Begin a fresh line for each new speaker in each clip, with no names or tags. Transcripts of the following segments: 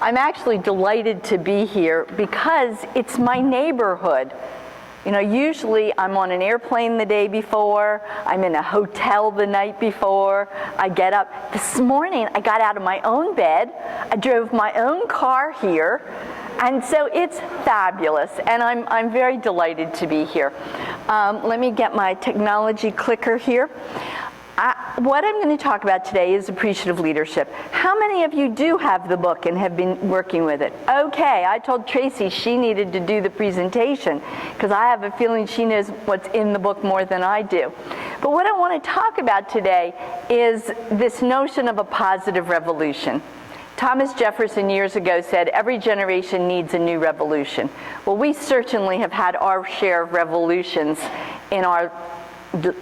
I'm actually delighted to be here because it's my neighborhood. You know, usually I'm on an airplane the day before, I'm in a hotel the night before, I get up. This morning I got out of my own bed, I drove my own car here, and so it's fabulous, and I'm very delighted to be here. Let me get my technology clicker here. What I'm going to talk about today is appreciative leadership. How many of you do have the book and have been working with it? Okay, I told Tracy she needed to do the presentation because I have a feeling she knows what's in the book more than I do. But what I want to talk about today is this notion of a positive revolution. Thomas Jefferson years ago said, every generation needs a new revolution. Well, we certainly have had our share of revolutions in our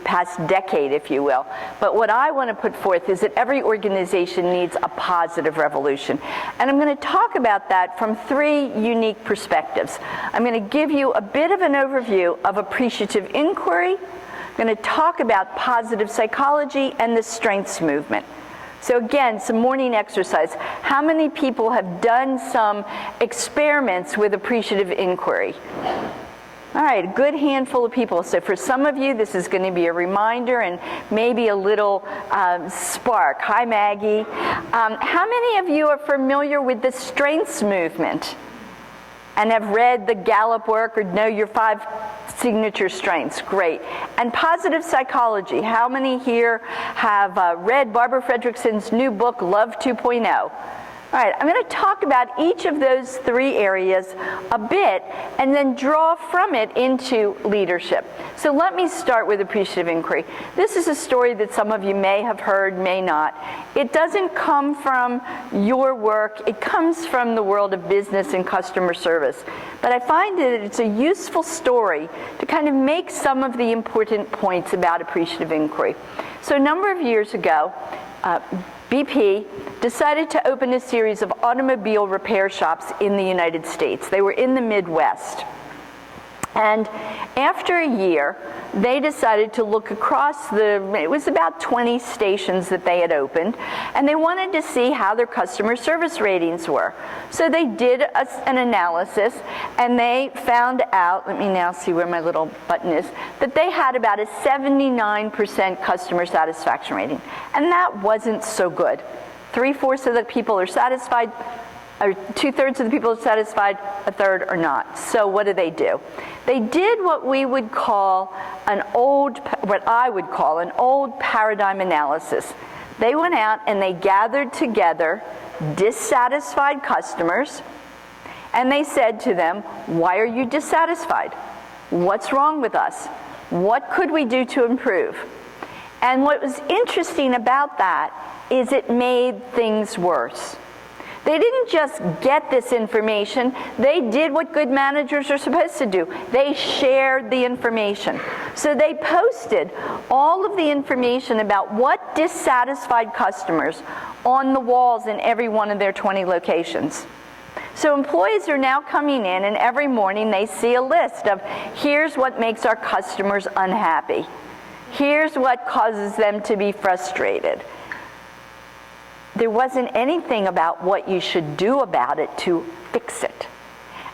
past decade, if you will. But what I want to put forth is that every organization needs a positive revolution. And I'm going to talk about that from three unique perspectives. I'm going to give you a bit of an overview of appreciative inquiry. I'm going to talk about positive psychology and the strengths movement. So again, some morning exercise. How many people have done some experiments with appreciative inquiry? All right, a good handful of people. So for some of you, this is going to be a reminder and maybe a little spark. Hi, Maggie. How many of you are familiar with the strengths movement and have read the Gallup work or know your 5 signature strengths? Great. And positive psychology. How many here have read Barbara Fredrickson's new book, Love 2.0? All right, I'm going to talk about each of those 3 areas a bit and then draw from it into leadership. So let me start with appreciative inquiry. This is a story that some of you may have heard, may not. It doesn't come from your work. It comes from the world of business and customer service. But I find that it's a useful story to kind of make some of the important points about appreciative inquiry. So a number of years ago, BP decided to open a series of automobile repair shops in the United States. They were in the Midwest. And after a year, they decided to look across it was about 20 stations that they had opened, and they wanted to see how their customer service ratings were. So they did an analysis, and they found out, let me now see where my little button is, that they had about a 79% customer satisfaction rating. And that wasn't so good. 3/4 of the people are satisfied, or 2/3 of the people are satisfied, 1/3 are not. So what do? They did what I would call an old paradigm analysis. They went out and they gathered together dissatisfied customers, and they said to them, why are you dissatisfied? What's wrong with us? What could we do to improve? And what was interesting about that is it made things worse. They didn't just get this information, they did what good managers are supposed to do. They shared the information. So they posted all of the information about what dissatisfied customers on the walls in every one of their 20 locations. So employees are now coming in, and every morning they see a list of, here's what makes our customers unhappy. Here's what causes them to be frustrated. There wasn't anything about what you should do about it to fix it.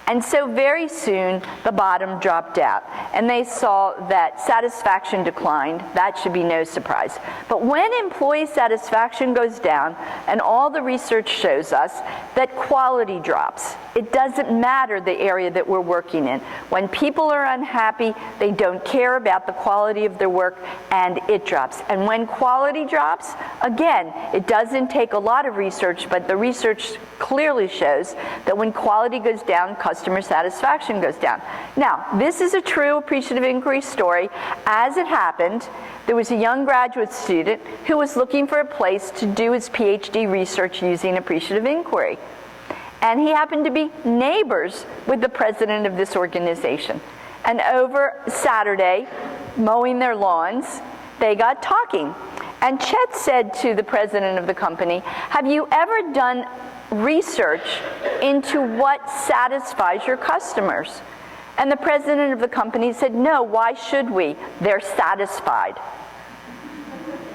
And so very soon, the bottom dropped out, and they saw that satisfaction declined. That should be no surprise. But when employee satisfaction goes down, and all the research shows us that quality drops, it doesn't matter the area that we're working in. When people are unhappy, they don't care about the quality of their work, and it drops. And when quality drops, again, it doesn't take a lot of research, but the research clearly shows that when quality goes down, customer satisfaction goes down. Now, this is a true appreciative inquiry story. As it happened, there was a young graduate student who was looking for a place to do his PhD research using appreciative inquiry. And he happened to be neighbors with the president of this organization. And over Saturday, mowing their lawns, they got talking. And Chet said to the president of the company, have you ever done research into what satisfies your customers? And the president of the company said, no, why should we? They're satisfied.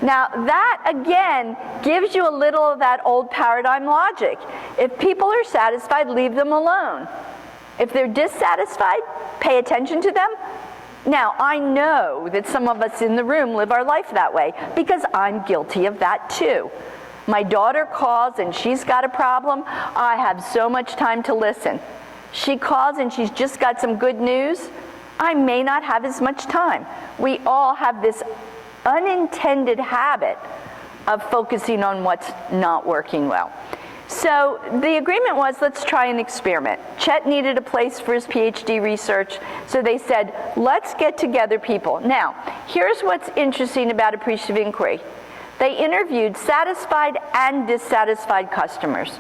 Now that, again, gives you a little of that old paradigm logic. If people are satisfied, leave them alone. If they're dissatisfied, pay attention to them. Now, I know that some of us in the room live our life that way because I'm guilty of that too. My daughter calls and she's got a problem. I have so much time to listen. She calls and she's just got some good news. I may not have as much time. We all have this unintended habit of focusing on what's not working well. So the agreement was, let's try an experiment. Chet needed a place for his PhD research, so they said, let's get together people. Now, here's what's interesting about appreciative inquiry. They interviewed satisfied and dissatisfied customers.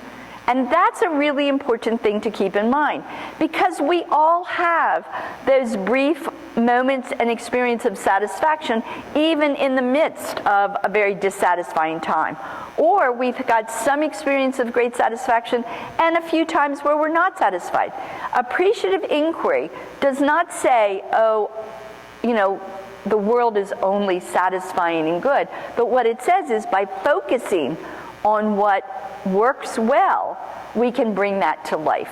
And that's a really important thing to keep in mind, because we all have those brief moments and experience of satisfaction, even in the midst of a very dissatisfying time. Or we've got some experience of great satisfaction and a few times where we're not satisfied. Appreciative inquiry does not say, oh, you know, the world is only satisfying and good. But what it says is by focusing on what works well, we can bring that to life.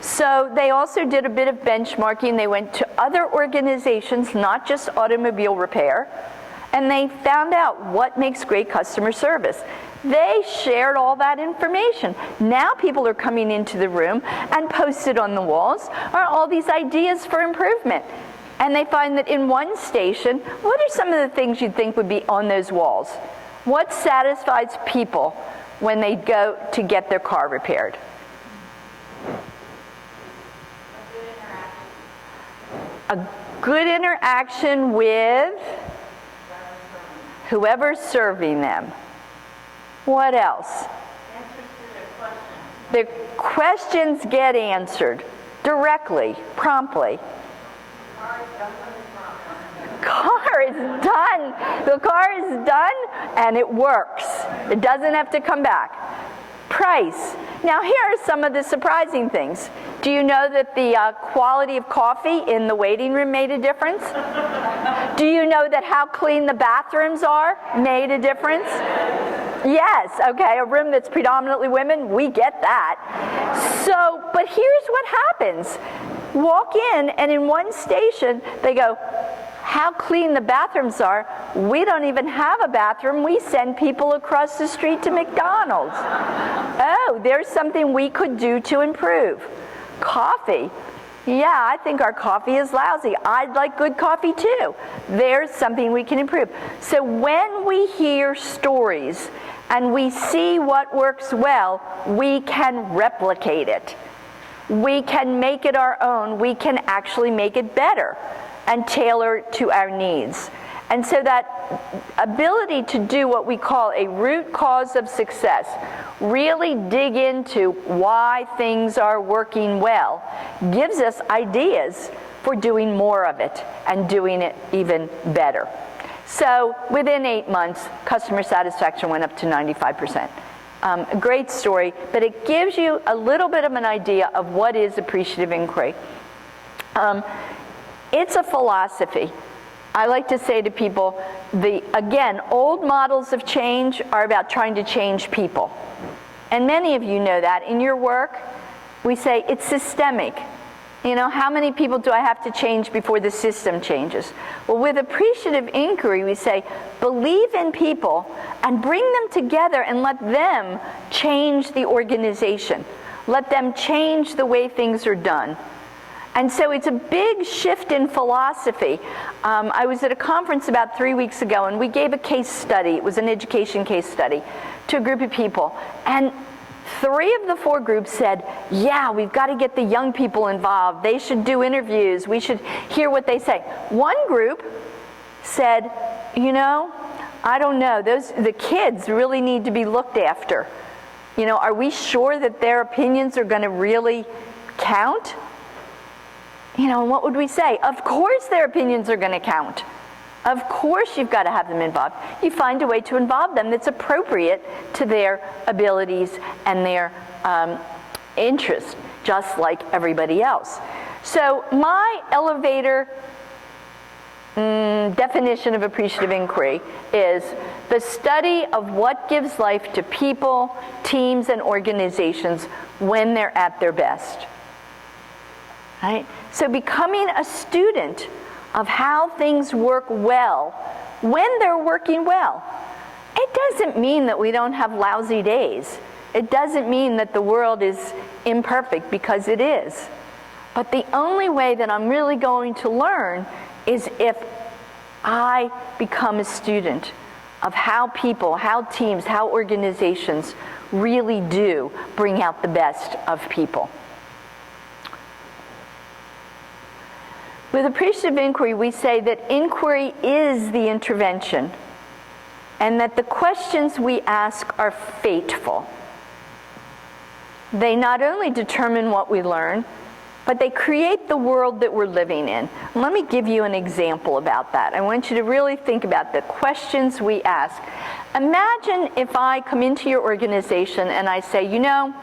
So they also did a bit of benchmarking. They went to other organizations, not just automobile repair, and they found out what makes great customer service. They shared all that information. Now people are coming into the room and posted on the walls are all these ideas for improvement. And they find that in one station, what are some of the things you'd think would be on those walls? What satisfies people when they go to get their car repaired? A good interaction with whoever's serving them. What else? The questions get answered directly, promptly. Car is done. The car is done and it works. It doesn't have to come back. Price. Now here are some of the surprising things. Do you know that the quality of coffee in the waiting room made a difference? Do you know that how clean the bathrooms are made a difference? Yes, okay, a room that's predominantly women, we get that. So, but here's what happens. Walk in and in one station they go, how clean the bathrooms are. We don't even have a bathroom. We send people across the street to McDonald's. Oh, there's something we could do to improve. Coffee. Yeah, I think our coffee is lousy. I'd like good coffee too. There's something we can improve. So when we hear stories and we see what works well, we can replicate it. We can make it our own. We can actually make it better and tailor it to our needs. And so that ability to do what we call a root cause of success, really dig into why things are working well, gives us ideas for doing more of it and doing it even better. So within 8 months, customer satisfaction went up to 95%. A great story, but it gives you a little bit of an idea of what is appreciative inquiry. It's a philosophy. I like to say to people, again, old models of change are about trying to change people. And many of you know that. In your work, we say it's systemic. You know, how many people do I have to change before the system changes? Well, with appreciative inquiry, we say, believe in people and bring them together and let them change the organization. Let them change the way things are done. And so it's a big shift in philosophy. I was at a conference about 3 weeks ago, and we gave a case study. It was an education case study to a group of people. And 3 of the 4 groups said, yeah, we've got to get the young people involved. They should do interviews. We should hear what they say. One group said, you know, I don't know. The kids really need to be looked after. You know, are we sure that their opinions are going to really count? You know, and what would we say? Of course their opinions are going to count. Of course you've got to have them involved. You find a way to involve them that's appropriate to their abilities and their interests, just like everybody else. So my elevator definition of appreciative inquiry is the study of what gives life to people, teams, and organizations when they're at their best. Right? So becoming a student of how things work well when they're working well. It doesn't mean that we don't have lousy days. It doesn't mean that the world is imperfect, because it is. But the only way that I'm really going to learn is if I become a student of how people, how teams, how organizations really do bring out the best of people. With appreciative inquiry, we say that inquiry is the intervention, and that the questions we ask are fateful. They not only determine what we learn, but they create the world that we're living in. Let me give you an example about that. I want you to really think about the questions we ask. Imagine if I come into your organization and I say, you know,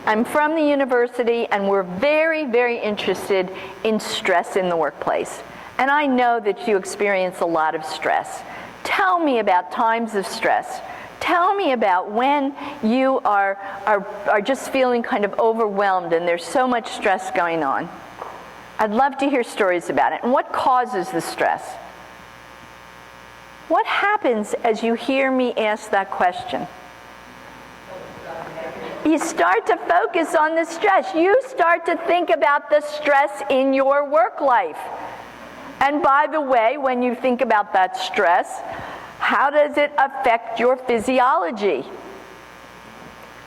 I'm from the university and we're very, very interested in stress in the workplace. And I know that you experience a lot of stress. Tell me about times of stress. Tell me about when you are just feeling kind of overwhelmed and there's so much stress going on. I'd love to hear stories about it. And what causes the stress? What happens as you hear me ask that question? You start to focus on the stress. You start to think about the stress in your work life. And by the way, when you think about that stress, how does it affect your physiology?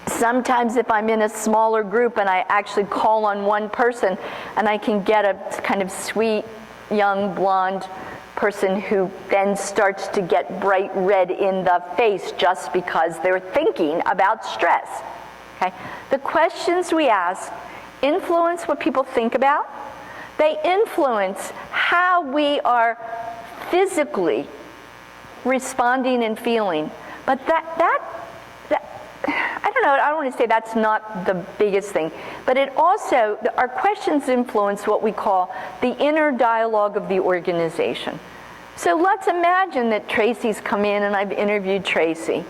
Sometimes if I'm in a smaller group and I actually call on one person and I can get a kind of sweet, young, blonde person who then starts to get bright red in the face just because they're thinking about stress. Okay? The questions we ask influence what people think about. They influence how we are physically responding and feeling. But that I don't know, I don't want to say that's not the biggest thing, but it also, our questions influence what we call the inner dialogue of the organization. So let's imagine that Tracy's come in and I've interviewed Tracy.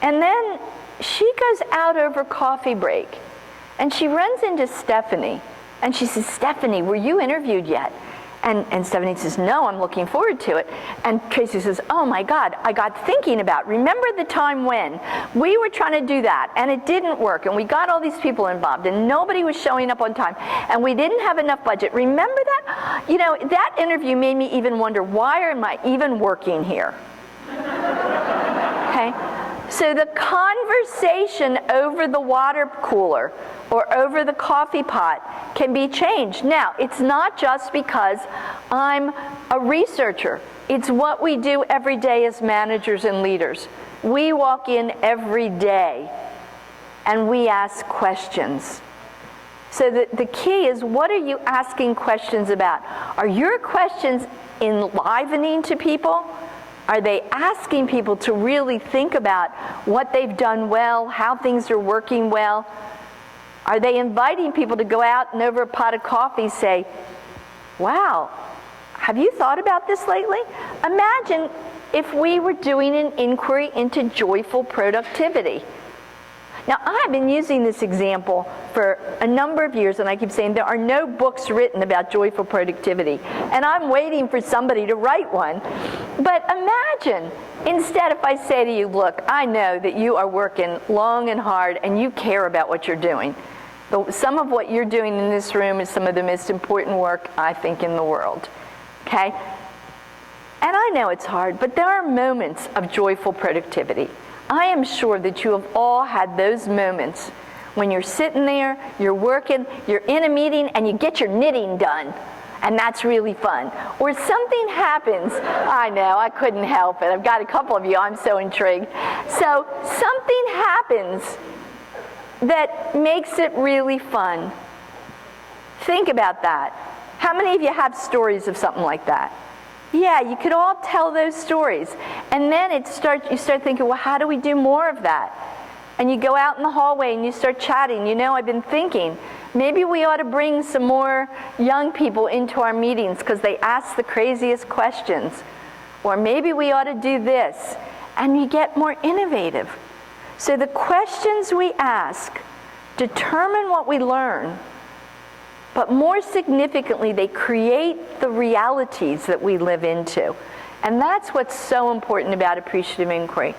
And then she goes out over coffee break and she runs into Stephanie and she says, Stephanie, were you interviewed yet? And Stephanie says, no, I'm looking forward to it. And Tracy says, oh my God, I got thinking about, remember the time when we were trying to do that and it didn't work and we got all these people involved and nobody was showing up on time and we didn't have enough budget. Remember that? You know, that interview made me even wonder, why am I even working here? Okay? So the conversation over the water cooler or over the coffee pot can be changed. Now, it's not just because I'm a researcher. It's what we do every day as managers and leaders. We walk in every day and we ask questions. So the key is, what are you asking questions about? Are your questions enlivening to people? Are they asking people to really think about what they've done well, how things are working well? Are they inviting people to go out and over a pot of coffee say, wow, have you thought about this lately? Imagine if we were doing an inquiry into joyful productivity. Now, I've been using this example for a number of years, and I keep saying there are no books written about joyful productivity, and I'm waiting for somebody to write one. But imagine, instead, if I say to you, look, I know that you are working long and hard, and you care about what you're doing. But some of what you're doing in this room is some of the most important work, I think, in the world. Okay? And I know it's hard, but there are moments of joyful productivity. I am sure that you have all had those moments when you're sitting there, you're working, you're in a meeting, and you get your knitting done. And that's really fun. Or something happens. I know, I couldn't help it. I've got a couple of you, I'm so intrigued. So something happens that makes it really fun. Think about that. How many of you have stories of something like that? Yeah, you could all tell those stories. And then you start thinking, well, how do we do more of that? And you go out in the hallway and you start chatting. You know, I've been thinking, Maybe we ought to bring some more young people into our meetings because they ask the craziest questions. Or maybe we ought to do this. And you get more innovative. So the questions we ask determine what we learn, but more significantly, they create the realities that we live into. And that's what's so important about appreciative inquiry.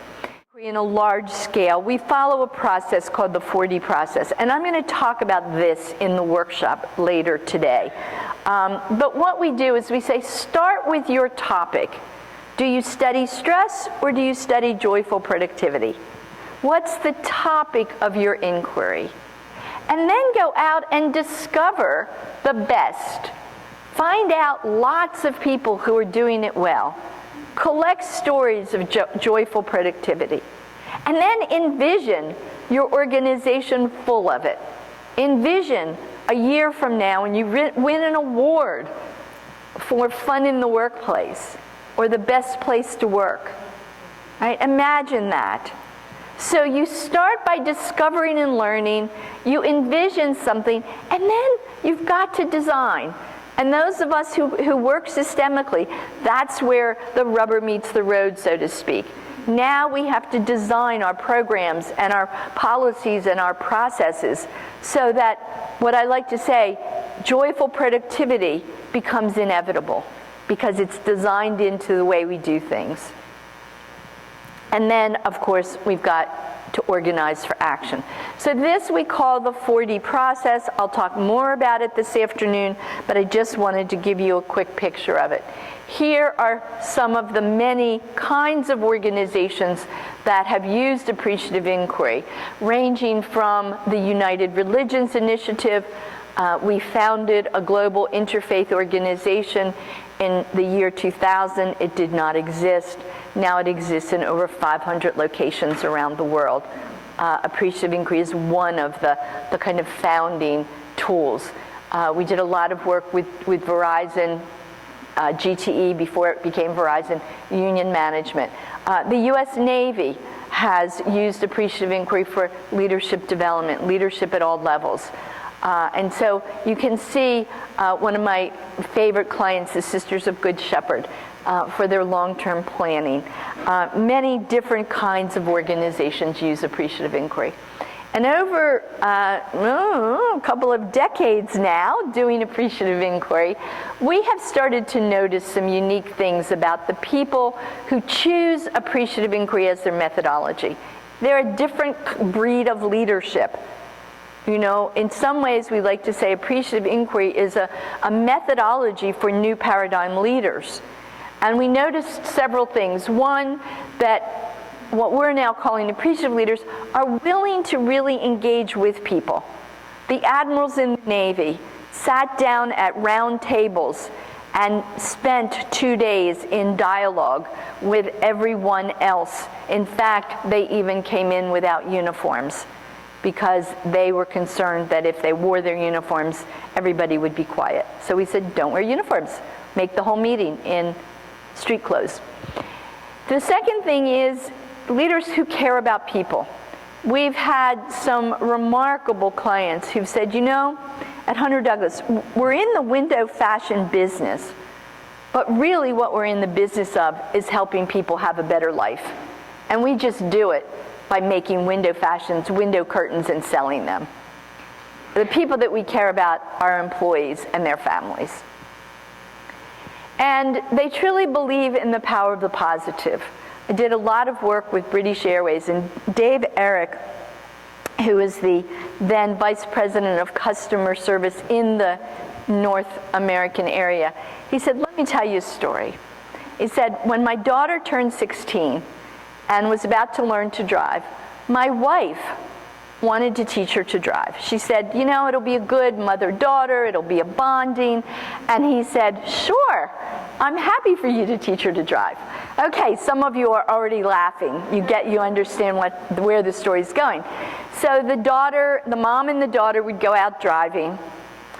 In a large scale, we follow a process called the 4D process. And I'm going to talk about this in the workshop later today. But what we do is we say, start with your topic. Do you study stress or do you study joyful productivity? What's the topic of your inquiry? And then go out and discover the best. Find out lots of people who are doing it well. Collect stories of joyful productivity. And then envision your organization full of it. Envision a year from now when you win an award for fun in the workplace or the best place to work. Right? Imagine that. So you start by discovering and learning, you envision something, and then you've got to design. And those of us who work systemically, that's where the rubber meets the road, so to speak. Now we have to design our programs and our policies and our processes so that, what I like to say, joyful productivity becomes inevitable because it's designed into the way we do things. And then, of course, we've got to organize for action. So this we call the 4D process. I'll talk more about it this afternoon, but I just wanted to give you a quick picture of it. Here are some of the many kinds of organizations that have used appreciative inquiry, ranging from the United Religions Initiative. We founded a global interfaith organization in the year 2000. It did not exist. Now it exists in over 500 locations around the world. Appreciative inquiry is one of the kind of founding tools. We did a lot of work with Verizon, GTE before it became Verizon, Union Management. The U.S. Navy has used appreciative inquiry for leadership development, leadership at all levels. And so you can see one of my favorite clients is Sisters of Good Shepherd for their long-term planning. Many different kinds of organizations use appreciative inquiry. And over a couple of decades now doing appreciative inquiry, we have started to notice some unique things about the people who choose appreciative inquiry as their methodology. They're a different breed of leadership. You know, in some ways we like to say appreciative inquiry is a methodology for new paradigm leaders. And we noticed several things. One, that what we're now calling appreciative leaders are willing to really engage with people. The admirals in the Navy sat down at round tables and spent 2 days in dialogue with everyone else. In fact, they even came in without uniforms because they were concerned that if they wore their uniforms, everybody would be quiet. So we said, don't wear uniforms. Make the whole meeting in street clothes. The second thing is leaders who care about people. We've had some remarkable clients who've said, you know, at Hunter Douglas, we're in the window fashion business, but really what we're in the business of is helping people have a better life. And we just do it by making window fashions, window curtains, and selling them. The people that we care about are employees and their families. And they truly believe in the power of the positive. I did a lot of work with British Airways, and Dave Eric, who is the then Vice President of Customer Service in the North American area, he said, let me tell you a story. He said, when my daughter turned 16 and was about to learn to drive, my wife wanted to teach her to drive. She said, you know, it'll be a good mother-daughter, it'll be a bonding. And he said, sure, I'm happy for you to teach her to drive. Okay, some of you are already laughing. You understand where the story's going. So the mom and the daughter would go out driving,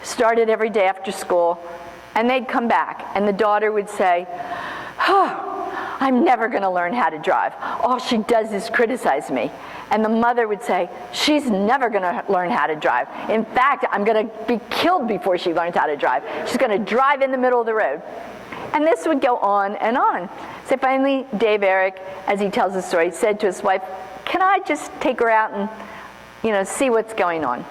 started every day after school, and they'd come back. And the daughter would say, oh, I'm never going to learn how to drive. All she does is criticize me. And the mother would say, she's never going to learn how to drive. In fact, I'm going to be killed before she learns how to drive. She's going to drive in the middle of the road. And this would go on and on. So finally, Dave Eric, as he tells the story, said to his wife, can I just take her out and, see what's going on?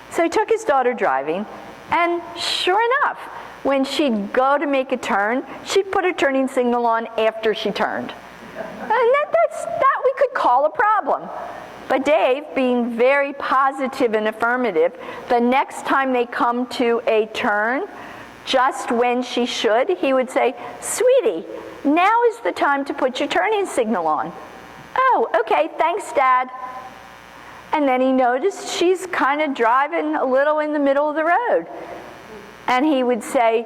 So he took his daughter driving, and sure enough, when she'd go to make a turn, she'd put her turning signal on after she turned. And that we could call a problem. But Dave, being very positive and affirmative, the next time they come to a turn, just when she should, he would say, sweetie, now is the time to put your turning signal on. Oh, okay, thanks, Dad. And then he noticed she's kind of driving a little in the middle of the road. And he would say,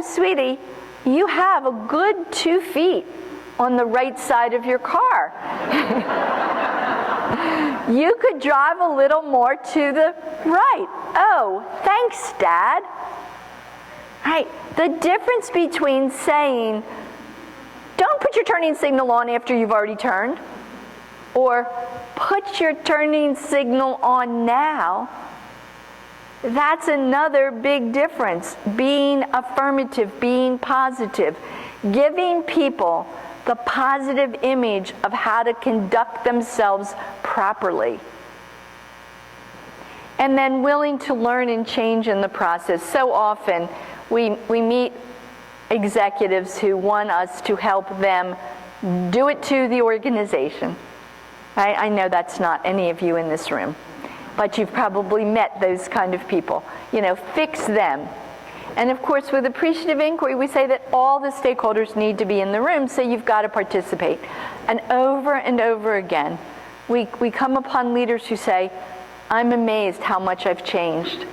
sweetie, you have a good 2 feet on the right side of your car. You could drive a little more to the right. Oh, thanks, Dad. Right. The difference between saying, don't put your turning signal on after you've already turned, or put your turning signal on now, that's another big difference. Being affirmative, being positive, giving people the positive image of how to conduct themselves properly. And then willing to learn and change in the process. So often we meet executives who want us to help them do it to the organization. I know that's not any of you in this room, but you've probably met those kind of people. Fix them. And of course, with appreciative inquiry, we say that all the stakeholders need to be in the room, so you've got to participate. And over again, we come upon leaders who say, I'm amazed how much I've changed.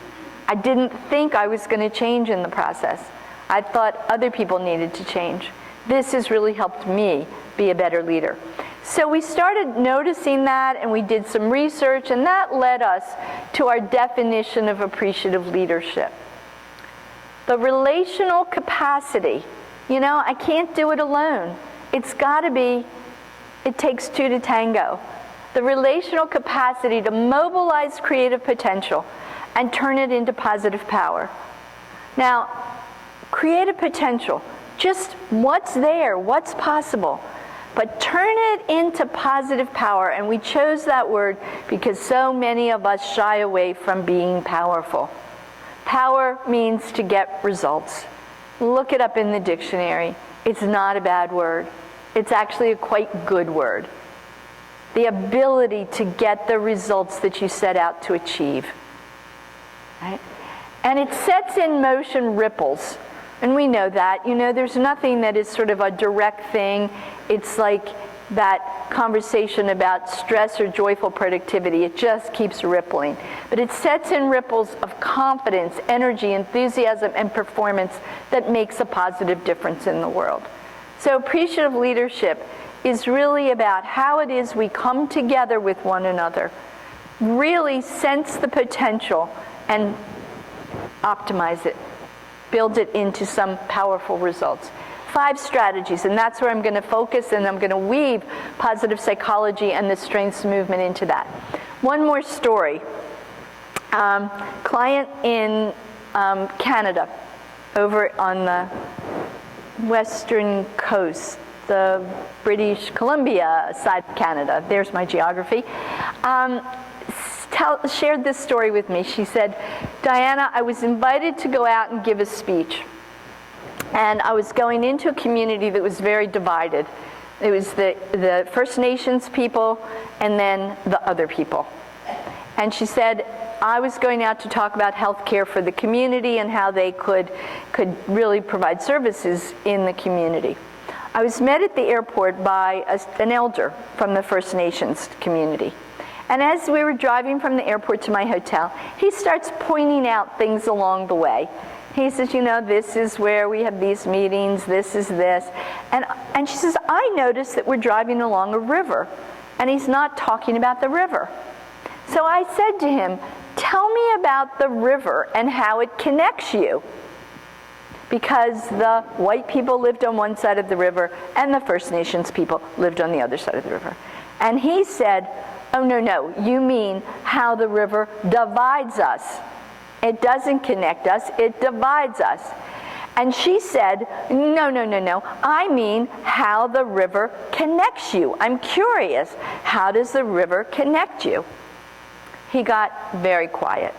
I didn't think I was going to change in the process. I thought other people needed to change. This has really helped me be a better leader. So we started noticing that, and we did some research, and that led us to our definition of appreciative leadership. The relational capacity. I can't do it alone. It's got to be, it takes two to tango. The relational capacity to mobilize creative potential and turn it into positive power. Now, creative potential, just what's there, what's possible, but turn it into positive power. And we chose that word because so many of us shy away from being powerful. Power means to get results. Look it up in the dictionary. It's not a bad word. It's actually a quite good word. The ability to get the results that you set out to achieve. Right? And it sets in motion ripples. And we know that. There's nothing that is sort of a direct thing. It's like that conversation about stress or joyful productivity. It just keeps rippling. But it sets in ripples of confidence, energy, enthusiasm, and performance that makes a positive difference in the world. So appreciative leadership is really about how it is we come together with one another, really sense the potential and optimize it, build it into some powerful results. 5 strategies, and that's where I'm going to focus, and I'm going to weave positive psychology and the strengths movement into that. One more story. Client in Canada, over on the western coast, the British Columbia side of Canada. There's my geography. Shared this story with me. She said, Diana, I was invited to go out and give a speech. And I was going into a community that was very divided. It was the First Nations people and then the other people. And she said, I was going out to talk about health care for the community and how they could really provide services in the community. I was met at the airport by an elder from the First Nations community. And as we were driving from the airport to my hotel, he starts pointing out things along the way. He says, this is where we have these meetings, this is this. And she says, I noticed that we're driving along a river, and he's not talking about the river. So I said to him, tell me about the river and how it connects you. because the white people lived on one side of the river and the First Nations people lived on the other side of the river. And he said, oh, no, you mean how the river divides us. It doesn't connect us, it divides us. And she said, no, I mean how the river connects you. I'm curious, how does the river connect you? He got very quiet.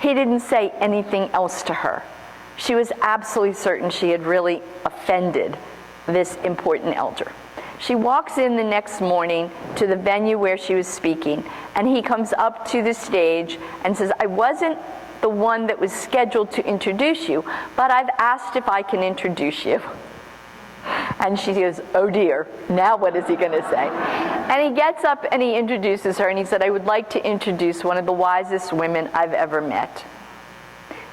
He didn't say anything else to her. She was absolutely certain she had really offended this important elder. She walks in the next morning to the venue where she was speaking, and he comes up to the stage and says, I wasn't the one that was scheduled to introduce you, but I've asked if I can introduce you. And she goes, oh dear, now what is he going to say? And he gets up and he introduces her, and he said, I would like to introduce one of the wisest women I've ever met.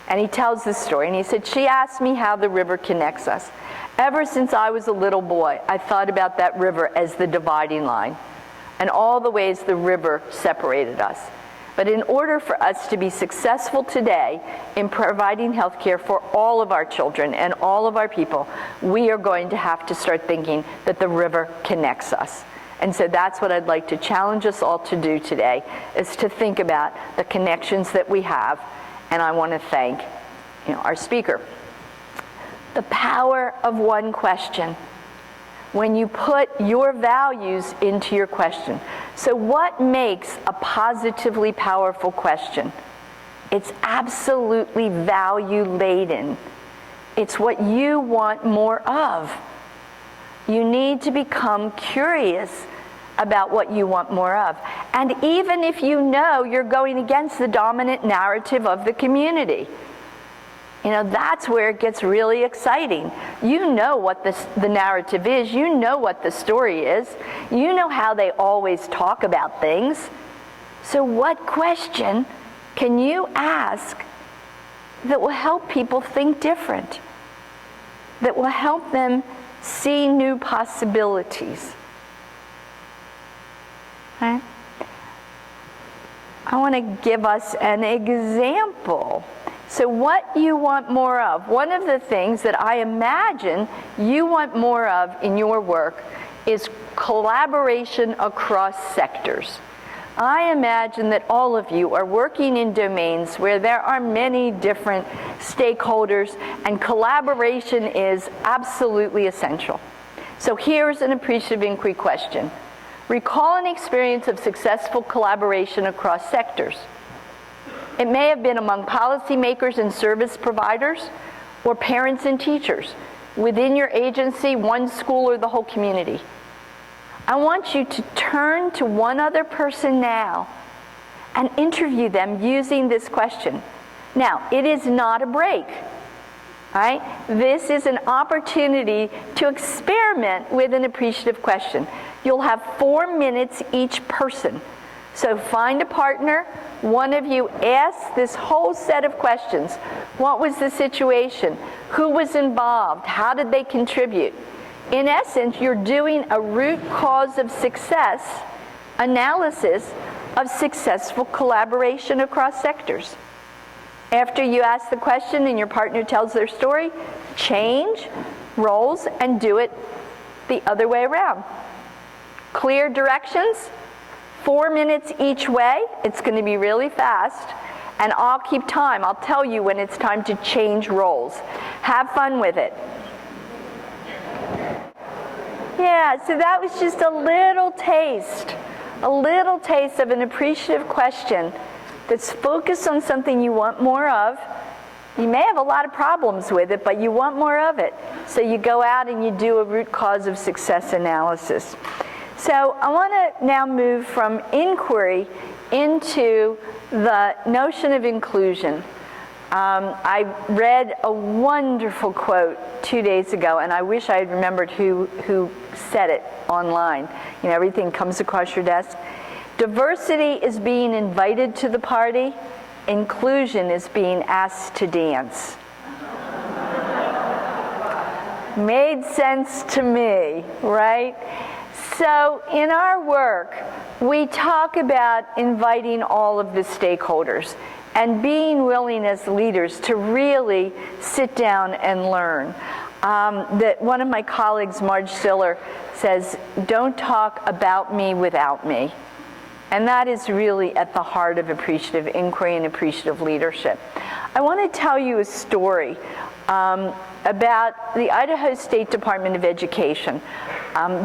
And he tells this story, and he said, she asked me how the river connects us. Ever since I was a little boy, I thought about that river as the dividing line and all the ways the river separated us. But in order for us to be successful today in providing health care for all of our children and all of our people, we are going to have to start thinking that the river connects us. And so that's what I'd like to challenge us all to do today, is to think about the connections that we have. And I want to thank, our speaker. The power of one question. When you put your values into your question. So what makes a positively powerful question? It's absolutely value-laden. It's what you want more of. You need to become curious about what you want more of. And even if you know you're going against the dominant narrative of the community, that's where it gets really exciting. You know what the narrative is. You know what the story is. You know how they always talk about things. So what question can you ask that will help people think different? That will help them see new possibilities? Okay? I want to give us an example. So what you want more of, one of the things that I imagine you want more of in your work is collaboration across sectors. I imagine that all of you are working in domains where there are many different stakeholders, and collaboration is absolutely essential. So here's an appreciative inquiry question. Recall an experience of successful collaboration across sectors. It may have been among policymakers and service providers, or parents and teachers, within your agency, one school, or the whole community. I want you to turn to one other person now and interview them using this question. Now, it is not a break, right? This is an opportunity to experiment with an appreciative question. You'll have 4 minutes each person. So find a partner. One of you ask this whole set of questions. What was the situation? Who was involved? How did they contribute? In essence, you're doing a root cause of success analysis of successful collaboration across sectors. After you ask the question and your partner tells their story, change roles and do it the other way around. Clear directions, 4 minutes each way. It's going to be really fast, and I'll keep time. I'll tell you when it's time to change roles. Have fun with it. Yeah, so that was just a little taste of an appreciative question that's focused on something you want more of. You may have a lot of problems with it, but you want more of it. So you go out and you do a root cause of success analysis. So I want to now move from inquiry into the notion of inclusion. I read a wonderful quote 2 days ago, and I wish I had remembered who said it online. Everything comes across your desk. Diversity is being invited to the party. Inclusion is being asked to dance. Made sense to me, right? So in our work, we talk about inviting all of the stakeholders. and being willing as leaders to really sit down and learn. That one of my colleagues, Marge Siller, says, "Don't talk about me without me." And that is really at the heart of appreciative inquiry and appreciative leadership. I want to tell you a story about the Idaho State Department of Education.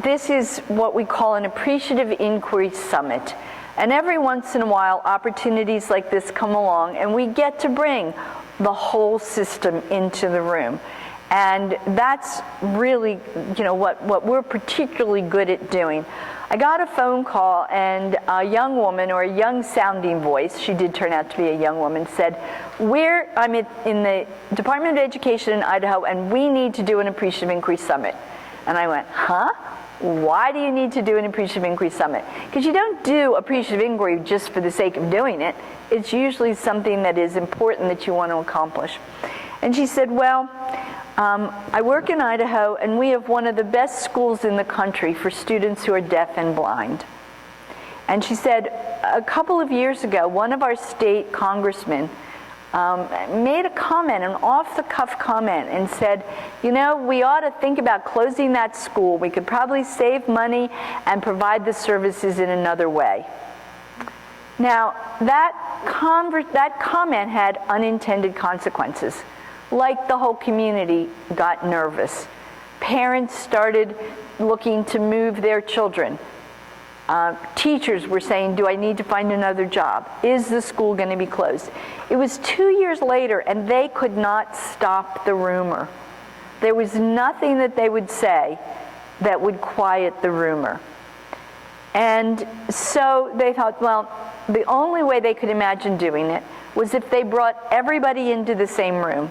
This is what we call an Appreciative Inquiry Summit. And every once in a while, opportunities like this come along, and we get to bring the whole system into the room. And that's really, what we're particularly good at doing. I got a phone call, and a young woman, or a young sounding voice, she did turn out to be a young woman, said, I'm in the Department of Education in Idaho, and we need to do an Appreciative Inquiry Summit. And I went, huh? Why do you need to do an Appreciative Inquiry Summit? Because you don't do appreciative inquiry just for the sake of doing it. It's usually something that is important that you want to accomplish. And she said, well, I work in Idaho, and we have one of the best schools in the country for students who are deaf and blind. And she said, a couple of years ago, one of our state congressmen made a comment, an off-the-cuff comment, and said, we ought to think about closing that school. We could probably save money and provide the services in another way. Now, that comment had unintended consequences. Like the whole community got nervous. Parents started looking to move their children. Teachers were saying, do I need to find another job? Is the school going to be closed? It was 2 years later, and they could not stop the rumor. There was nothing that they would say that would quiet the rumor. And so they thought, well, the only way they could imagine doing it was if they brought everybody into the same room.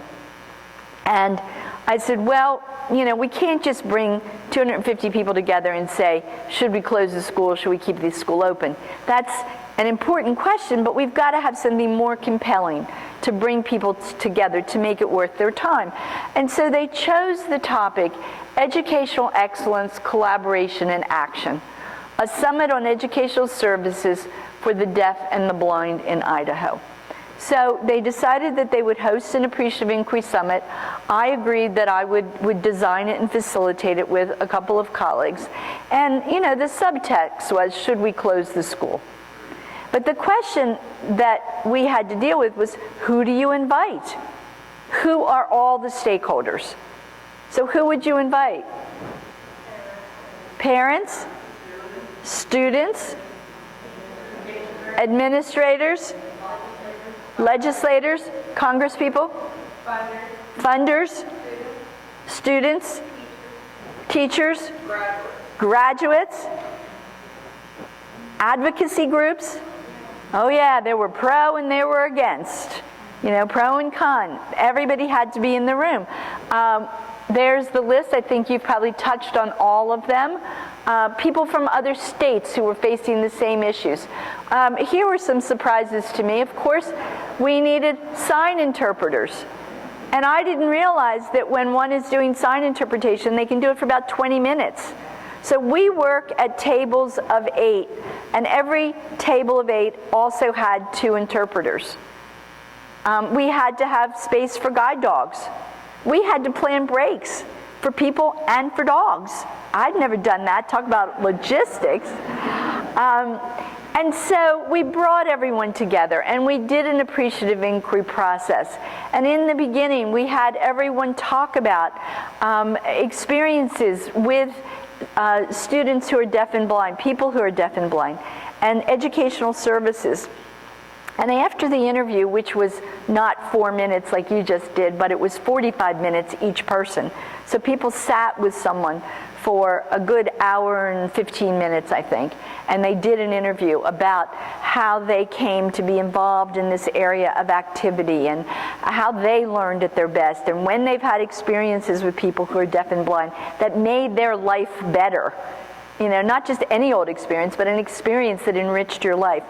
And I said, well, we can't just bring 250 people together and say, should we close the school, should we keep the school open? That's an important question, but we've got to have something more compelling to bring people together to make it worth their time. And so they chose the topic, Educational Excellence, Collaboration, and Action, a summit on educational services for the deaf and the blind in Idaho. So they decided that they would host an Appreciative Inquiry Summit. I agreed that I would design it and facilitate it with a couple of colleagues. And, the subtext was, should we close the school? But the question that we had to deal with was, who do you invite? Who are all the stakeholders? So who would you invite? Parents? Students? Administrators? Legislators, congresspeople, funders, students, teachers, graduates, advocacy groups. Oh yeah, there were pro and there were against. Pro and con. Everybody had to be in the room. There's the list. I think you've probably touched on all of them. People from other states who were facing the same issues. Here were some surprises to me. Of course, we needed sign interpreters. And I didn't realize that when one is doing sign interpretation, they can do it for about 20 minutes. So we work at tables of 8, and every table of 8 also had 2 interpreters. We had to have space for guide dogs. We had to plan breaks for people and for dogs. I'd never done that. Talk about logistics. And so we brought everyone together, and we did an appreciative inquiry process. And in the beginning, we had everyone talk about experiences with students who are deaf and blind, people who are deaf and blind, and educational services. And after the interview, which was not 4 minutes like you just did, but it was 45 minutes each person. So people sat with someone for a good hour and 15 minutes, I think, and they did an interview about how they came to be involved in this area of activity and how they learned at their best, and when they've had experiences with people who are deaf and blind that made their life better. Not just any old experience, but an experience that enriched your life.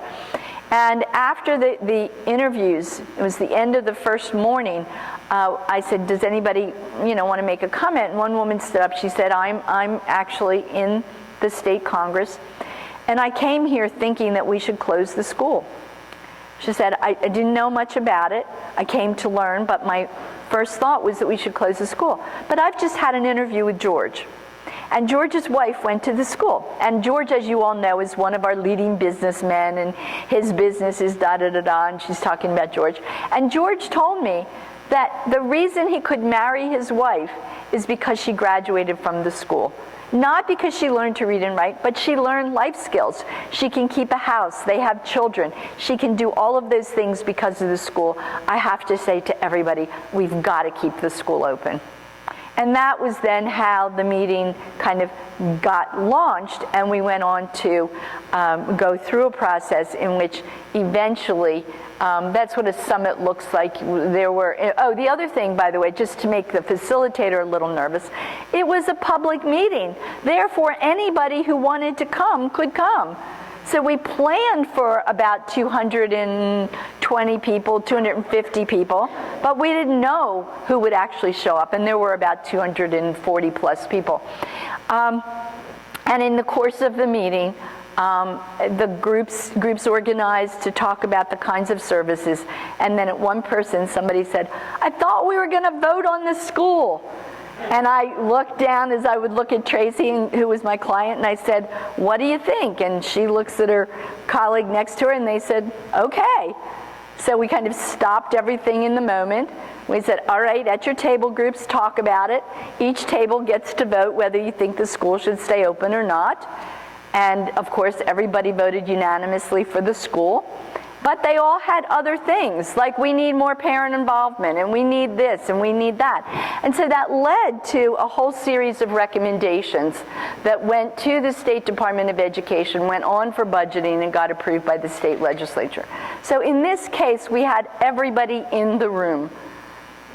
And after the interviews, it was the end of the first morning, I said, does anybody, want to make a comment? And one woman stood up. She said, I'm actually in the state Congress, and I came here thinking that we should close the school. She said, I didn't know much about it. I came to learn, but my first thought was that we should close the school. But I've just had an interview with George. And George's wife went to the school. And George, as you all know, is one of our leading businessmen, and his business is da-da-da-da, and she's talking about George. And George told me that the reason he could marry his wife is because she graduated from the school. Not because she learned to read and write, but she learned life skills. She can keep a house. They have children. She can do all of those things because of the school. I have to say to everybody, we've got to keep the school open. And that was then how the meeting kind of got launched, and we went on to go through a process in which eventually, that's what a summit looks like. There were, oh, the other thing, by the way, just to make the facilitator a little nervous, it was a public meeting. Therefore, anybody who wanted to come could come. So we planned for about 220 people, 250 people, but we didn't know who would actually show up, and there were about 240 plus people. And in the course of the meeting, the groups organized to talk about the kinds of services, and then at one person, somebody said, I thought we were going to vote on the school. And I looked down as I would look at Tracy, who was my client, and I said, what do you think? And she looks at her colleague next to her, and they said, okay. So we kind of stopped everything in the moment. We said, all right, at your table groups, talk about it. Each table gets to vote whether you think the school should stay open or not. And of course, everybody voted unanimously for the school. But they all had other things, like we need more parent involvement, and we need this, and we need that. And so that led to a whole series of recommendations that went to the State Department of Education, went on for budgeting, and got approved by the state legislature. So in this case, we had everybody in the room.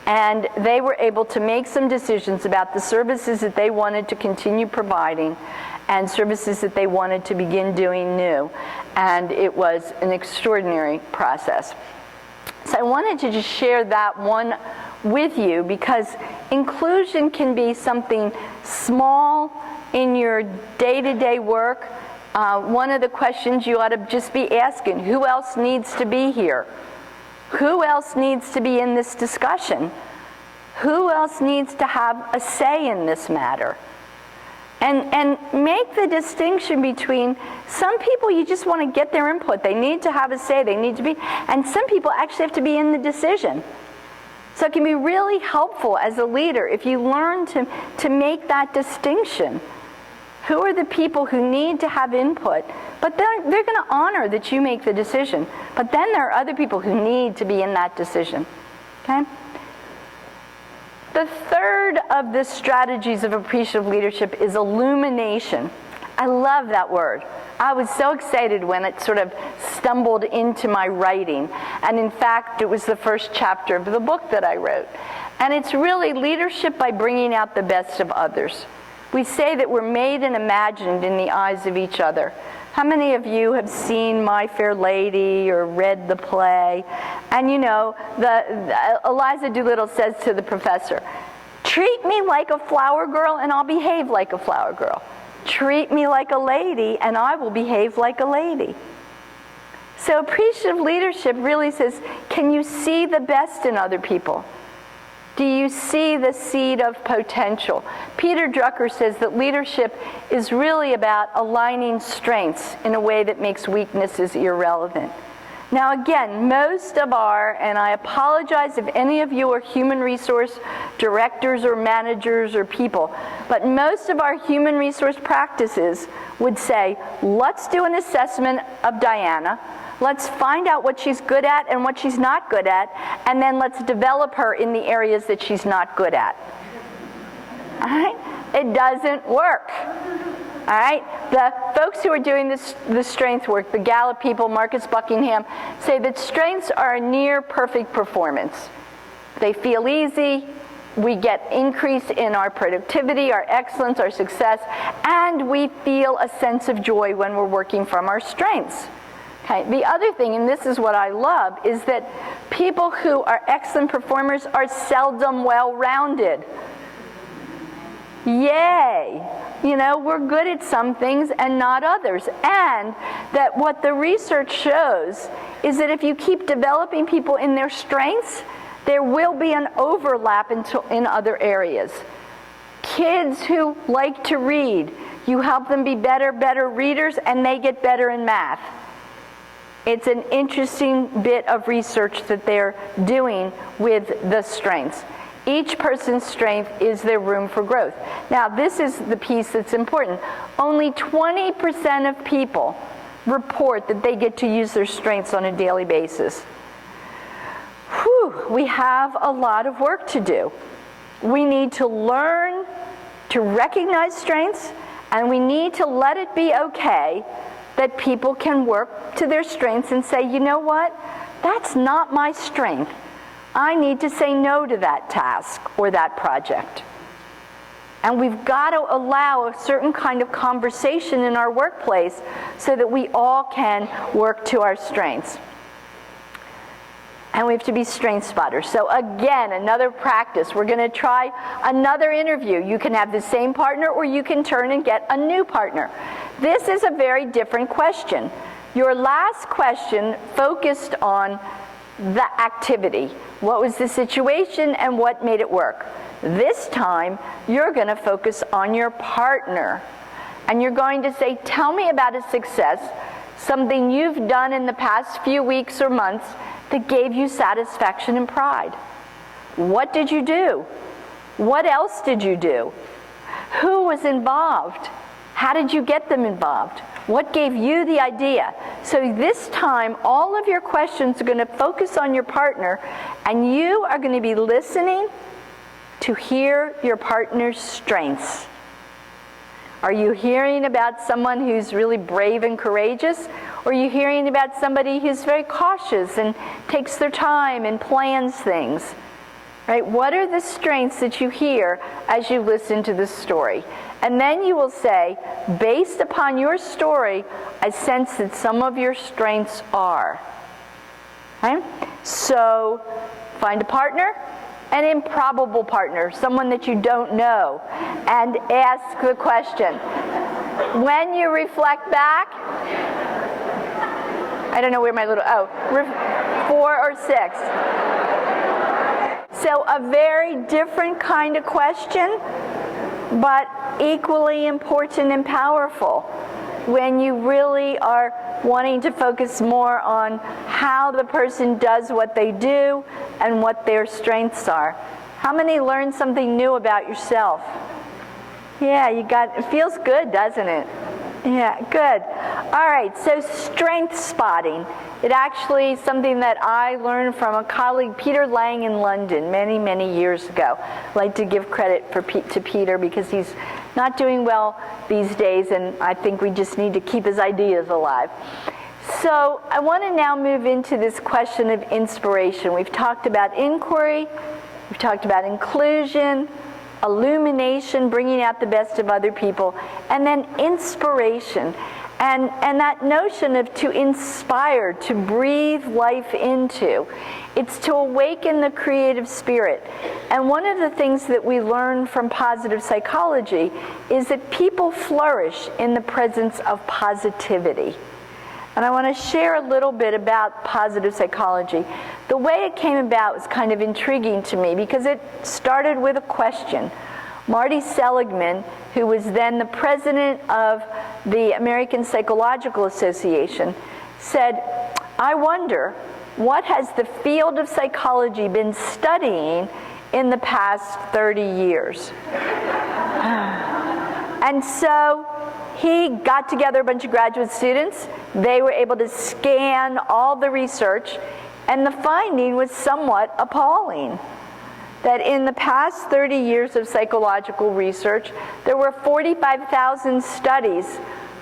And they were able to make some decisions about the services that they wanted to continue providing and services that they wanted to begin doing new. And it was an extraordinary process. So I wanted to just share that one with you, because inclusion can be something small in your day-to-day work. One of the questions you ought to just be asking, who else needs to be here? Who else needs to be in this discussion? Who else needs to have a say in this matter? And make the distinction between some people you just want to get their input. They need to have a say. They need to be. And some people actually have to be in the decision. So it can be really helpful as a leader if you learn to make that distinction. Who are the people who need to have input? But they're going to honor that you make the decision. But then there are other people who need to be in that decision. Okay? The third of the strategies of appreciative leadership is illumination. I love that word. I was so excited when it sort of stumbled into my writing. And in fact, it was the first chapter of the book that I wrote. And it's really leadership by bringing out the best of others. We say that we're made and imagined in the eyes of each other. How many of you have seen My Fair Lady or read the play? And you know, Eliza Doolittle says to the professor, treat me like a flower girl and I'll behave like a flower girl. Treat me like a lady and I will behave like a lady. So appreciative leadership really says, can you see the best in other people? Do you see the seed of potential? Peter Drucker says that leadership is really about aligning strengths in a way that makes weaknesses irrelevant. Now again, most of our, and I apologize if any of you are human resource directors or managers or people, but most of our human resource practices would say, let's do an assessment of Diana. Let's find out what she's good at and what she's not good at, and then let's develop her in the areas that she's not good at. All right? It doesn't work. All right? The folks who are doing the strength work, the Gallup people, Marcus Buckingham, say that strengths are a near perfect performance. They feel easy. We get increase in our productivity, our excellence, our success, and we feel a sense of joy when we're working from our strengths. Okay. The other thing, and this is what I love, is that people who are excellent performers are seldom well-rounded. Yay! You know, we're good at some things and not others. And that what the research shows is that if you keep developing people in their strengths, there will be an overlap in other areas. Kids who like to read, you help them be better readers, and they get better in math. It's an interesting bit of research that they're doing with the strengths. Each person's strength is their room for growth. Now, this is the piece that's important. Only 20% of people report that they get to use their strengths on a daily basis. Whew, we have a lot of work to do. We need to learn to recognize strengths, and we need to let it be okay that people can work to their strengths and say, you know what, that's not my strength. I need to say no to that task or that project. And we've got to allow a certain kind of conversation in our workplace so that we all can work to our strengths. And we have to be strength spotters. So again, another practice. We're going to try another interview. You can have the same partner, or you can turn and get a new partner. This is a very different question. Your last question focused on the activity. What was the situation and what made it work? This time, you're going to focus on your partner. And you're going to say, tell me about a success, something you've done in the past few weeks or months that gave you satisfaction and pride. What did you do? What else did you do? Who was involved? How did you get them involved? What gave you the idea? So this time, all of your questions are going to focus on your partner, and you are going to be listening to hear your partner's strengths. Are you hearing about someone who's really brave and courageous? Or are you hearing about somebody who's very cautious and takes their time and plans things? Right? What are the strengths that you hear as you listen to the story? And then you will say, based upon your story, I sense that some of your strengths are. Okay? So, find a partner, an improbable partner, someone that you don't know, and ask the question. When you reflect back, I don't know where my little, 4 or 6. So a very different kind of question, but equally important and powerful when you really are wanting to focus more on how the person does what they do and what their strengths are. How many learned something new about yourself? Yeah, it feels good, doesn't it? Yeah, good. All right, so strength spotting. It actually is something that I learned from a colleague, Peter Lang, in London many, many years ago. I'd like to give credit to Peter because he's not doing well these days, and I think we just need to keep his ideas alive. So I want to now move into this question of inspiration. We've talked about inquiry, we've talked about inclusion, illumination, bringing out the best of other people, and then inspiration. And that notion of to inspire, to breathe life into, it's to awaken the creative spirit. And one of the things that we learn from positive psychology is that people flourish in the presence of positivity. And I want to share a little bit about positive psychology. The way it came about was kind of intriguing to me because it started with a question. Marty Seligman, who was then the president of the American Psychological Association, said, I wonder, what has the field of psychology been studying in the past 30 years? And so he got together a bunch of graduate students. They were able to scan all the research, and the finding was somewhat appalling. That in the past 30 years of psychological research, there were 45,000 studies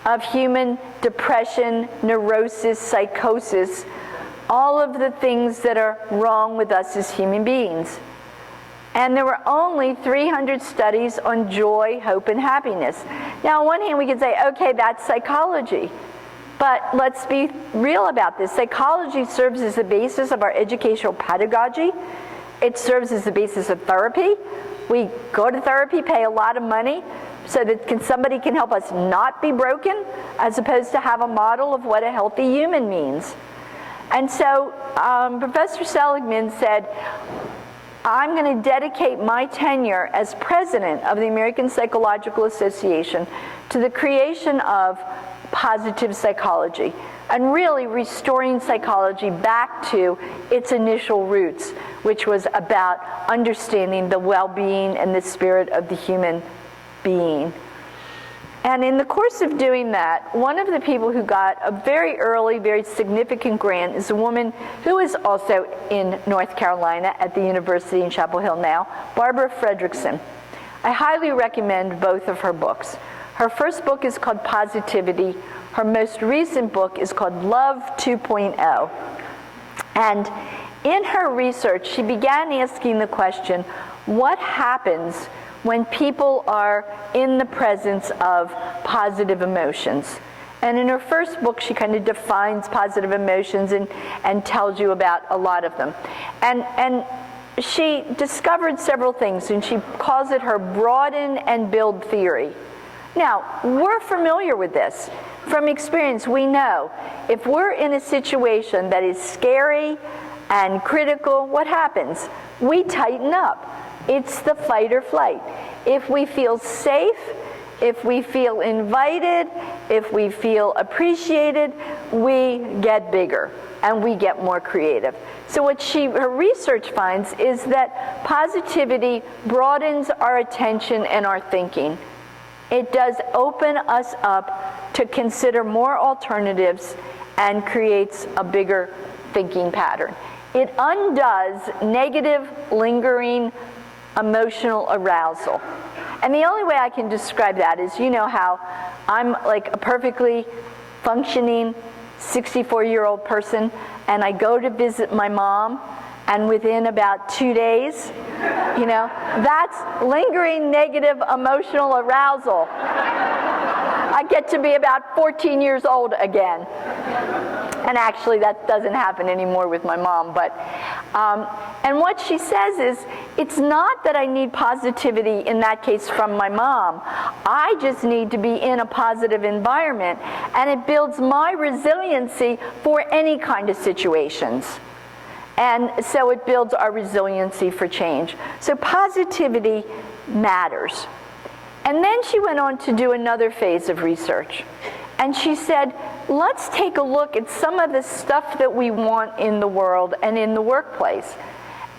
of human depression, neurosis, psychosis, all of the things that are wrong with us as human beings. And there were only 300 studies on joy, hope, and happiness. Now, on one hand, we could say, okay, that's psychology. But let's be real about this. Psychology serves as the basis of our educational pedagogy. It serves as the basis of therapy. We go to therapy, pay a lot of money, so that somebody can help us not be broken, as opposed to have a model of what a healthy human means. And so Professor Seligman said, I'm going to dedicate my tenure as president of the American Psychological Association to the creation of positive psychology, and really restoring psychology back to its initial roots, which was about understanding the well-being and the spirit of the human being. And in the course of doing that, one of the people who got a very early, very significant grant is a woman who is also in North Carolina at the university in Chapel Hill now, Barbara Fredrickson. I highly recommend both of her books. Her first book is called Positivity. Her most recent book is called Love 2.0. And in her research, she began asking the question, what happens when people are in the presence of positive emotions? And in her first book, she kind of defines positive emotions and tells you about a lot of them. And she discovered several things, and she calls it her broaden and build theory. Now, we're familiar with this. From experience, we know if we're in a situation that is scary and critical, what happens? We tighten up. It's the fight or flight. If we feel safe, if we feel invited, if we feel appreciated, we get bigger and we get more creative. So what her research finds is that positivity broadens our attention and our thinking. It does open us up to consider more alternatives and creates a bigger thinking pattern. It undoes negative, lingering, emotional arousal. And the only way I can describe that is, you know how I'm like a perfectly functioning 64-year-old person, and I go to visit my mom, and within about 2 days, you know, that's lingering negative emotional arousal. I get to be about 14 years old again. And actually, that doesn't happen anymore with my mom. But, and what she says is, it's not that I need positivity in that case from my mom. I just need to be in a positive environment, and it builds my resiliency for any kind of situations. And so it builds our resiliency for change. So positivity matters. And then she went on to do another phase of research. And she said, let's take a look at some of the stuff that we want in the world and in the workplace.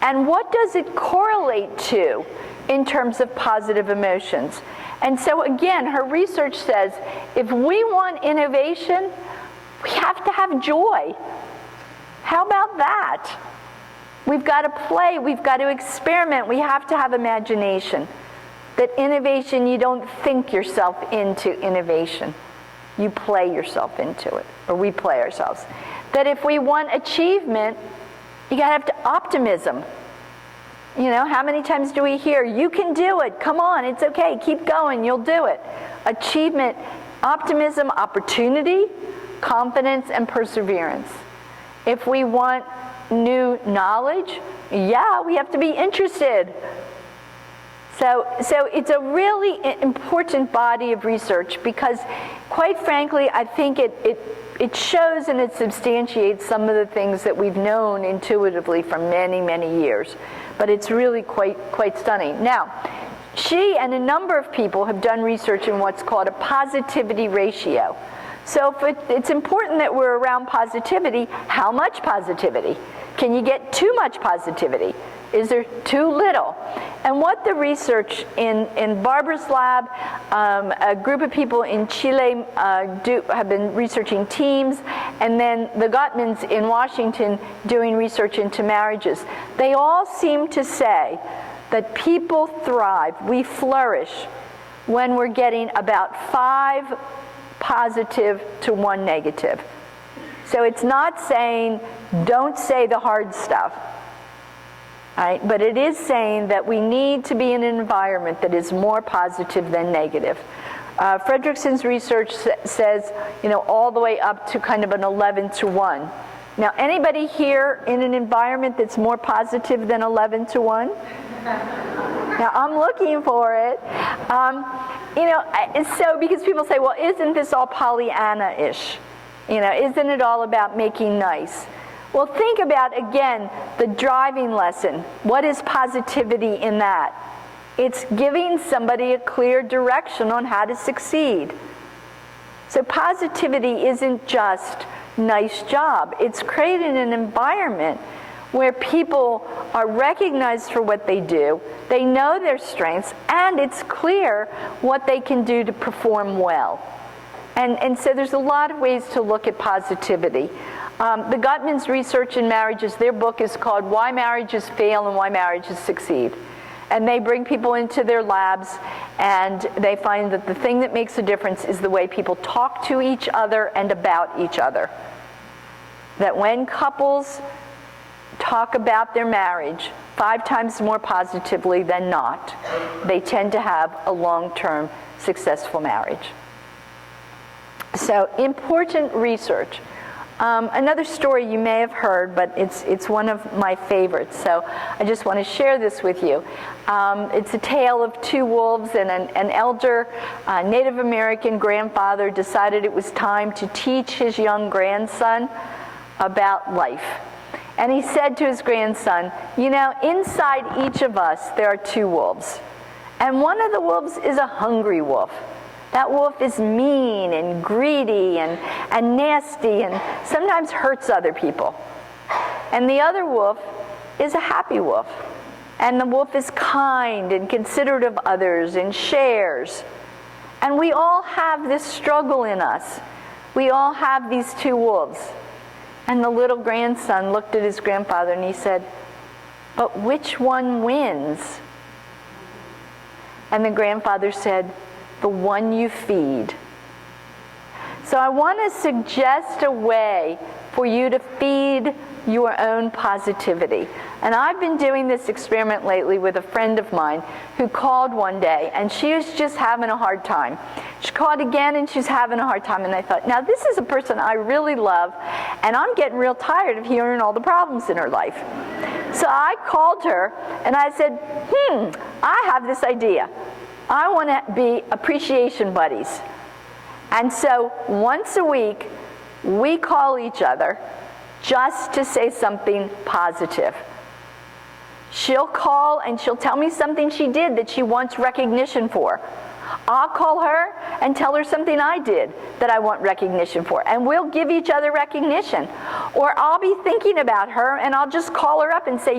And what does it correlate to in terms of positive emotions? And so again, her research says, if we want innovation, we have to have joy. How about that? We've got to play, we've got to experiment, we have to have imagination. That innovation, you don't think yourself into innovation. You play yourself into it, or we play ourselves. That if we want achievement, you gotta have optimism. You know, how many times do we hear, you can do it, come on, it's okay, keep going, you'll do it. Achievement, optimism, opportunity, confidence, and perseverance. If we want new knowledge, yeah, we have to be interested. So it's a really important body of research because, quite frankly, I think it shows and it substantiates some of the things that we've known intuitively for many, many years. But it's really quite stunning. Now, she and a number of people have done research in what's called a positivity ratio. So it's important that we're around positivity. How much positivity? Can you get too much positivity? Is there too little? And what the research in Barbara's lab, a group of people in Chile have been researching teams, and then the Gottmans in Washington doing research into marriages. They all seem to say that people thrive, we flourish, when we're getting about 5 positive to 1 negative. So it's not saying don't say the hard stuff. Right? But it is saying that we need to be in an environment that is more positive than negative. Fredrickson's research says, you know, all the way up to kind of an 11 to 1. Now, anybody here in an environment that's more positive than 11 to 1? Now, I'm looking for it. So because people say, well, isn't this all Pollyanna-ish? Isn't it all about making nice? Well, think about, again, the driving lesson. What is positivity in that? It's giving somebody a clear direction on how to succeed. So positivity isn't just nice job. It's creating an environment where people are recognized for what they do, they know their strengths, and it's clear what they can do to perform well. And so there's a lot of ways to look at positivity. The Gutman's Research in Marriages, their book is called Why Marriages Fail and Why Marriages Succeed. And they bring people into their labs, and they find that the thing that makes a difference is the way people talk to each other and about each other. That when couples talk about their marriage 5 times more positively than not, they tend to have a long-term successful marriage. So, important research. Another story you may have heard, but it's one of my favorites, so I just want to share this with you. It's a tale of 2 wolves, and an elder Native American grandfather decided it was time to teach his young grandson about life. And he said to his grandson, inside each of us there are 2 wolves. And one of the wolves is a hungry wolf. That wolf is mean and greedy and nasty and sometimes hurts other people. And the other wolf is a happy wolf. And the wolf is kind and considerate of others and shares. And we all have this struggle in us. We all have these 2 wolves. And the little grandson looked at his grandfather and he said, "But which one wins?" And the grandfather said, "The one you feed." So I want to suggest a way for you to feed your own positivity. And I've been doing this experiment lately with a friend of mine who called one day, and she was just having a hard time. She called again, and she's having a hard time. And I thought, now this is a person I really love, and I'm getting real tired of hearing all the problems in her life. So I called her, and I said, I have this idea. I want to be appreciation buddies. And so once a week, we call each other just to say something positive. She'll call and she'll tell me something she did that she wants recognition for. I'll call her and tell her something I did that I want recognition for. And we'll give each other recognition. Or I'll be thinking about her and I'll just call her up and say,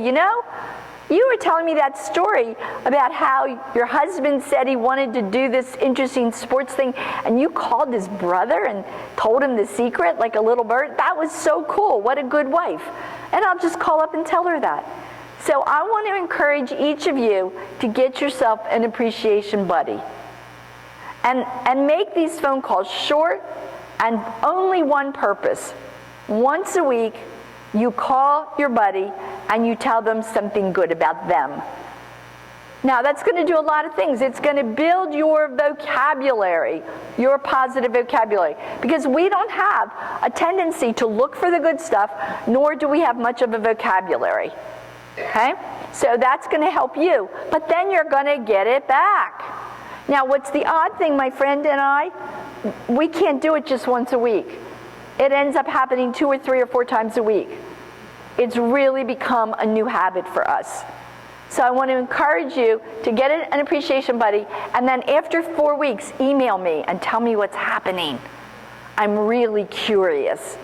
you were telling me that story about how your husband said he wanted to do this interesting sports thing, and you called his brother and told him the secret like a little bird. That was so cool. What a good wife. And I'll just call up and tell her that. So I want to encourage each of you to get yourself an appreciation buddy. And make these phone calls short and only one purpose. Once a week, you call your buddy and you tell them something good about them. Now, that's going to do a lot of things. It's going to build your vocabulary, your positive vocabulary, because we don't have a tendency to look for the good stuff, nor do we have much of a vocabulary. Okay? So that's going to help you. But then you're going to get it back. Now, what's the odd thing, my friend and I? We can't do it just once a week. It ends up happening 2 or 3 or 4 times a week. It's really become a new habit for us. So I want to encourage you to get an appreciation buddy, and then after 4 weeks, email me and tell me what's happening. I'm really curious.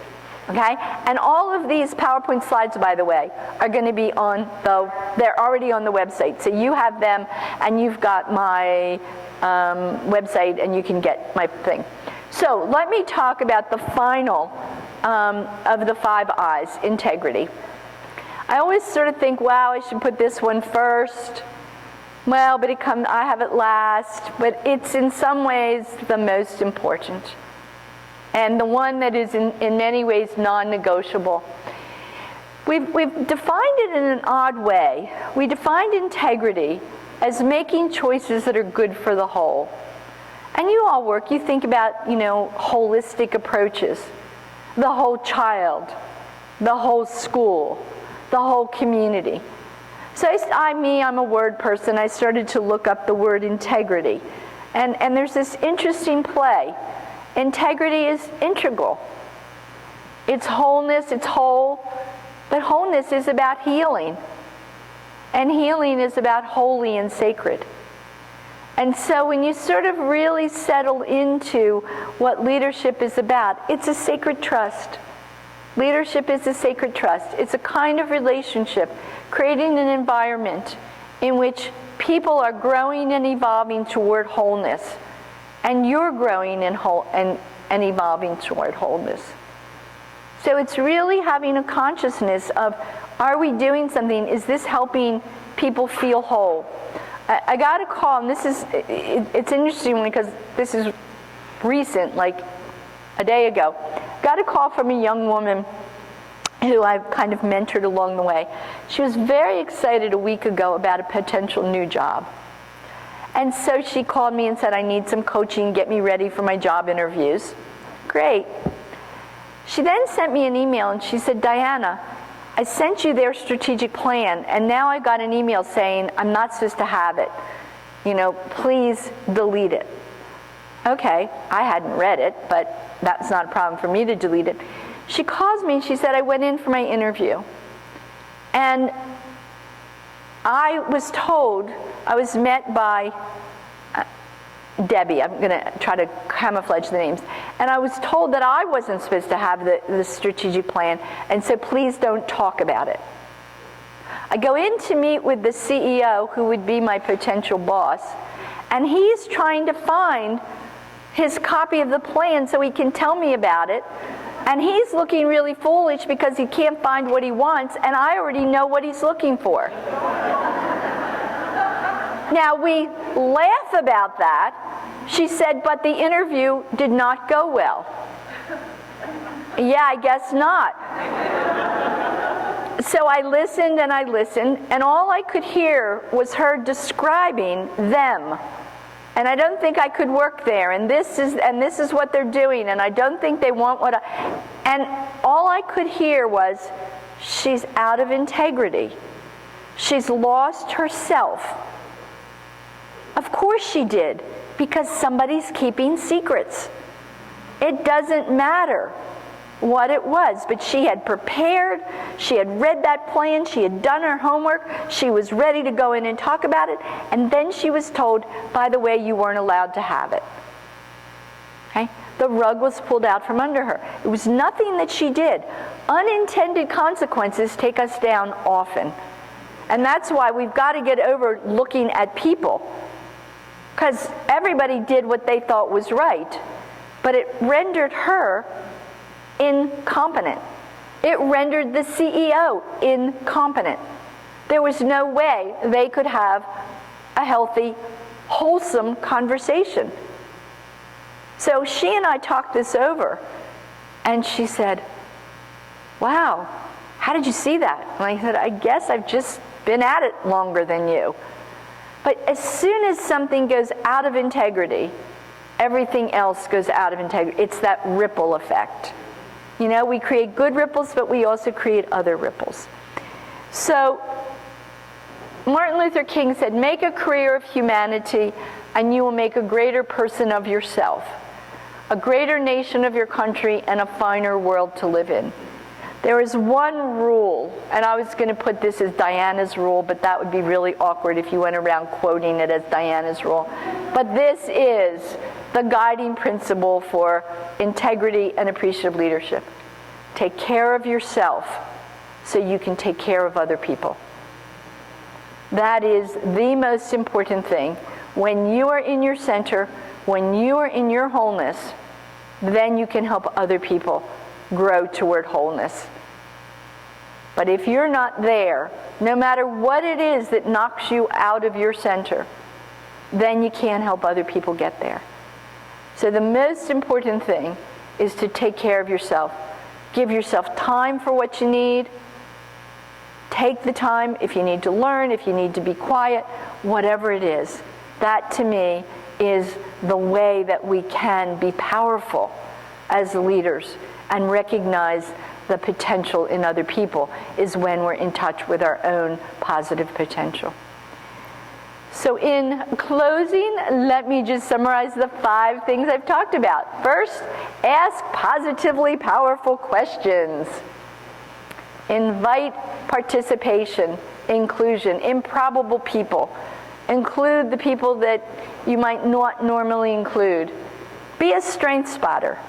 Okay? And all of these PowerPoint slides, by the way, are going to be they're already on the website. So you have them, and you've got my website, and you can get my thing. So let me talk about the final of the 5 I's, integrity. I always sort of think, wow, I should put this one first. Well, but I have it last. But it's in some ways the most important. And the one that is in many ways non-negotiable. We've defined it in an odd way. We defined integrity as making choices that are good for the whole. And you all work, you think about, holistic approaches. The whole child, the whole school, the whole community. So I'm a word person. I started to look up the word integrity. And there's this interesting play. Integrity is integral. It's wholeness, it's whole. But wholeness is about healing. And healing is about holy and sacred. And so when you sort of really settle into what leadership is about, it's a sacred trust. Leadership is a sacred trust. It's a kind of relationship, creating an environment in which people are growing and evolving toward wholeness. And you're growing and evolving toward wholeness. So it's really having a consciousness of, are we doing something? Is this helping people feel whole? I got a call, and it's interesting because this is recent, like a day ago. Got a call from a young woman who I've kind of mentored along the way. She was very excited a week ago about a potential new job. And so she called me and said, I need some coaching, get me ready for my job interviews. Great. She then sent me an email and she said, Diana, I sent you their strategic plan, and now I got an email saying I'm not supposed to have it. Please delete it. Okay, I hadn't read it, but that's not a problem for me to delete it. She calls me and she said, I went in for my interview. And I was met by Debbie. I'm going to try to camouflage the names. And I was told that I wasn't supposed to have the strategic plan, and so please don't talk about it. I go in to meet with the CEO, who would be my potential boss, and he's trying to find his copy of the plan so he can tell me about it. And he's looking really foolish because he can't find what he wants, and I already know what he's looking for. Now, we laugh about that. She said, but the interview did not go well. Yeah, I guess not. So I listened, and all I could hear was her describing them. And I don't think I could work there, and this is what they're doing, and I don't think they want what I... And all I could hear was, she's out of integrity. She's lost herself. Of course she did, because somebody's keeping secrets. It doesn't matter what it was, but she had prepared, she had read that plan, she had done her homework, she was ready to go in and talk about it, and then she was told, by the way, you weren't allowed to have it. Okay? The rug was pulled out from under her. It was nothing that she did. Unintended consequences take us down often. And that's why we've got to get over looking at people. Because everybody did what they thought was right, but it rendered her incompetent. It rendered the CEO incompetent. There was no way they could have a healthy, wholesome conversation. So she and I talked this over, and she said, wow, how did you see that? And I said, I guess I've just been at it longer than you. But as soon as something goes out of integrity, everything else goes out of integrity. It's that ripple effect. We create good ripples, but we also create other ripples. So Martin Luther King said, make a career of humanity, and you will make a greater person of yourself, a greater nation of your country, and a finer world to live in. There is one rule, and I was going to put this as Diana's rule, but that would be really awkward if you went around quoting it as Diana's rule. But this is the guiding principle for integrity and appreciative leadership. Take care of yourself so you can take care of other people. That is the most important thing. When you are in your center, when you are in your wholeness, then you can help other people grow toward wholeness. But if you're not there, no matter what it is that knocks you out of your center, then you can't help other people get there. So the most important thing is to take care of yourself. Give yourself time for what you need. Take the time if you need to learn, if you need to be quiet, whatever it is. That, to me, is the way that we can be powerful as leaders and recognize the potential in other people is when we're in touch with our own positive potential. So in closing, let me just summarize the 5 things I've talked about. First, ask positively powerful questions. Invite participation, inclusion, improbable people. Include the people that you might not normally include. Be a strength spotter.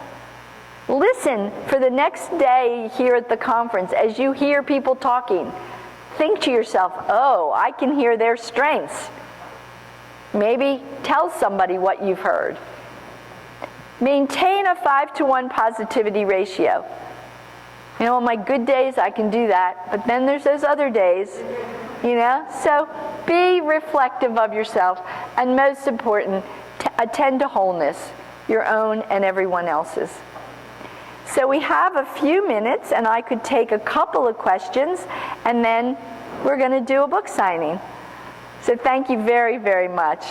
Listen for the next day here at the conference as you hear people talking. Think to yourself, oh, I can hear their strengths. Maybe tell somebody what you've heard. Maintain a 5-to-1 positivity ratio. You know, on my good days, I can do that, but then there's those other days, you know? So be reflective of yourself, and most important, attend to wholeness, your own and everyone else's. So we have a few minutes, and I could take a couple of questions, and then we're going to do a book signing. So thank you very, very much.